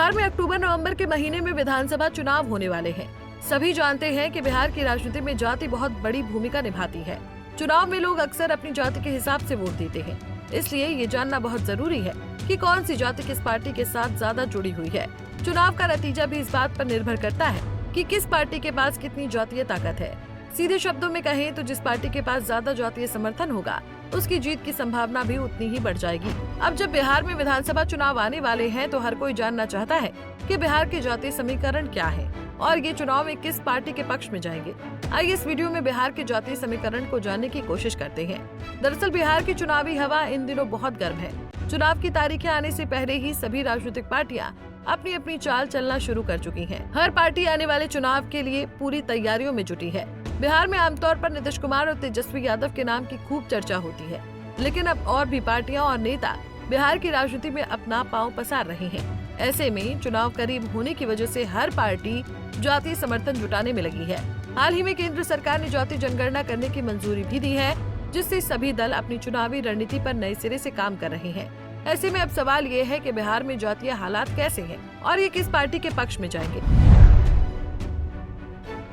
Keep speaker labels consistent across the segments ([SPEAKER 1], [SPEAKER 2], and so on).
[SPEAKER 1] बिहार में अक्टूबर नवंबर के महीने में विधानसभा चुनाव होने वाले हैं। सभी जानते हैं कि बिहार की राजनीति में जाति बहुत बड़ी भूमिका निभाती है। चुनाव में लोग अक्सर अपनी जाति के हिसाब से वोट देते हैं, इसलिए ये जानना बहुत जरूरी है कि कौन सी जाति किस पार्टी के साथ ज्यादा जुड़ी हुई है। चुनाव का नतीजा भी इस बात पर निर्भर करता है कि किस पार्टी के पास कितनी जातीय ताकत है। सीधे शब्दों में कहें तो जिस पार्टी के पास ज्यादा जातीय समर्थन होगा, उसकी जीत की संभावना भी उतनी ही बढ़ जाएगी। अब जब बिहार में विधानसभा चुनाव आने वाले हैं, तो हर कोई जानना चाहता है कि बिहार के जातीय समीकरण क्या है और ये चुनाव में किस पार्टी के पक्ष में जाएंगे। आइए इस वीडियो में बिहार के जातीय समीकरण को जानने की कोशिश करते हैं। दरअसल बिहार की चुनावी हवा इन दिनों बहुत गर्म है। चुनाव की तारीखें आने से पहले ही सभी राजनीतिक पार्टियां अपनी अपनी चाल चलना शुरू कर चुकी हैं। हर पार्टी आने वाले चुनाव के लिए पूरी तैयारियों में जुटी है। बिहार में आमतौर पर नीतीश कुमार और तेजस्वी यादव के नाम की खूब चर्चा होती है, लेकिन अब और भी पार्टियां और नेता बिहार की राजनीति में अपना पांव पसार रहे हैं। ऐसे में चुनाव करीब होने की वजह से हर पार्टी जातीय समर्थन जुटाने में लगी है। हाल ही में केंद्र सरकार ने जातीय जनगणना करने की मंजूरी भी दी है, जिससे सभी दल अपनी चुनावी रणनीति पर नए सिरे से काम कर रहे हैं। ऐसे में अब सवाल ये है कि बिहार में जातीय हालात कैसे हैं और ये किस पार्टी के पक्ष में जाएंगे।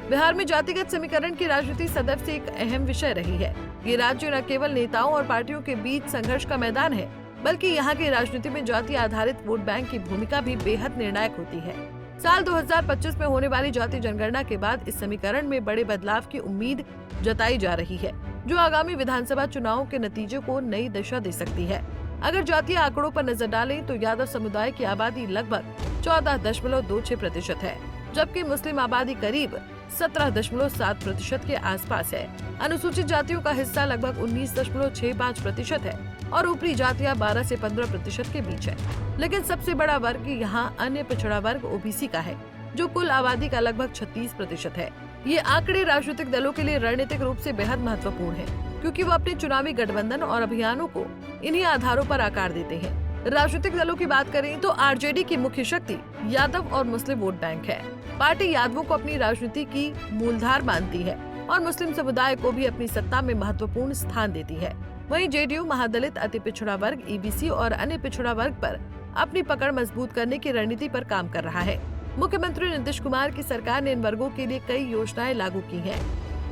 [SPEAKER 1] बिहार में जातिगत समीकरण की राजनीति सदैव से एक अहम विषय रही है। ये राज्य न केवल नेताओं और पार्टियों के बीच संघर्ष का मैदान है, बल्कि यहाँ की राजनीति में जाति आधारित वोट बैंक की भूमिका भी बेहद निर्णायक होती है। साल 2025 में होने वाली जातीय जनगणना के बाद इस समीकरण में बड़े बदलाव की उम्मीद जताई जा रही है, जो आगामी विधानसभा चुनाव के नतीजे को नई दिशा दे सकती है। अगर जातीय आंकड़ों पर नजर डालें तो यादव समुदाय की आबादी लगभग 14.26% है, जबकि मुस्लिम आबादी करीब 17.7% के आसपास है। अनुसूचित जातियों का हिस्सा लगभग 19.65% है और ऊपरी जातियां 12 से 15% के बीच है। लेकिन सबसे बड़ा वर्ग यहाँ अन्य पिछड़ा वर्ग ओबीसी का है, जो कुल आबादी का लगभग 36% है। ये आंकड़े राजनीतिक दलों के लिए रणनीतिक रूप से बेहद महत्वपूर्ण है, क्योंकि वो अपने चुनावी गठबंधन और अभियानों को इन्हीं आधारों पर आकार देते हैं। राजनीतिक दलों की बात करें तो आरजेडी की मुख्य शक्ति यादव और मुस्लिम वोट बैंक है। पार्टी यादवों को अपनी राजनीति की मूलधार मानती है और मुस्लिम समुदाय को भी अपनी सत्ता में महत्वपूर्ण स्थान देती है। वहीं जेडीयू महादलित, अति पिछड़ा वर्ग, ईबीसी और अन्य पिछड़ा वर्ग पर अपनी पकड़ मजबूत करने की रणनीति पर काम कर रहा है। मुख्यमंत्री नीतीश कुमार की सरकार ने इन वर्गों के लिए कई योजनाएं लागू की हैं।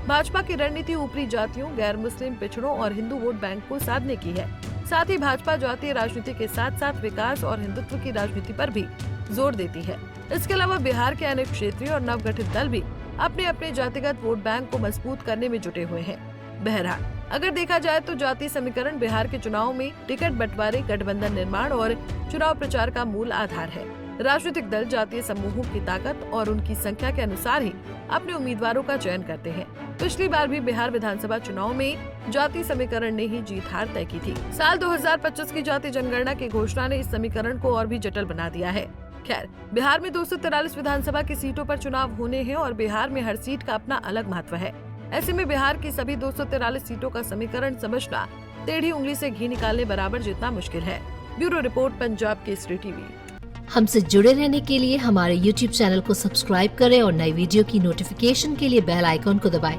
[SPEAKER 1] भाजपा की रणनीति ऊपरी जातियों, गैर मुस्लिम, पिछड़ों और हिंदू वोट बैंक को साधने की है। साथ ही भाजपा जातीय राजनीति के साथ साथ विकास और हिंदुत्व की राजनीति पर भी जोर देती है। इसके अलावा बिहार के अनेक क्षेत्रीय और नवगठित दल भी अपने अपने जातिगत वोट बैंक को मजबूत करने में जुटे हुए हैं। बहरहाल अगर देखा जाए तो जातीय समीकरण बिहार के चुनाव में टिकट बंटवारे, गठबंधन निर्माण और चुनाव प्रचार का मूल आधार है। राजनीतिक दल जातीय समूहों की ताकत और उनकी संख्या के अनुसार ही अपने उम्मीदवारों का चयन करते हैं। पिछली बार भी बिहार विधानसभा चुनाव में जातीय समीकरण ने ही जीत हार तय की थी। साल 2025 की जातीय जनगणना की घोषणा ने इस समीकरण को और भी जटिल बना दिया है। खैर, बिहार में 243 विधानसभा की सीटों पर चुनाव होने हैं और बिहार में हर सीट का अपना अलग महत्व है। ऐसे में बिहार की सभी 243 सीटों का समीकरण समझना टेढ़ी उंगली से घी निकालने बराबर जितना मुश्किल है। Bureau report, Punjab Kesari TV.
[SPEAKER 2] हमसे जुड़े रहने के लिए हमारे YouTube चैनल को सब्सक्राइब करें और नई वीडियो की नोटिफिकेशन के लिए बेल आइकॉन को दबाएं।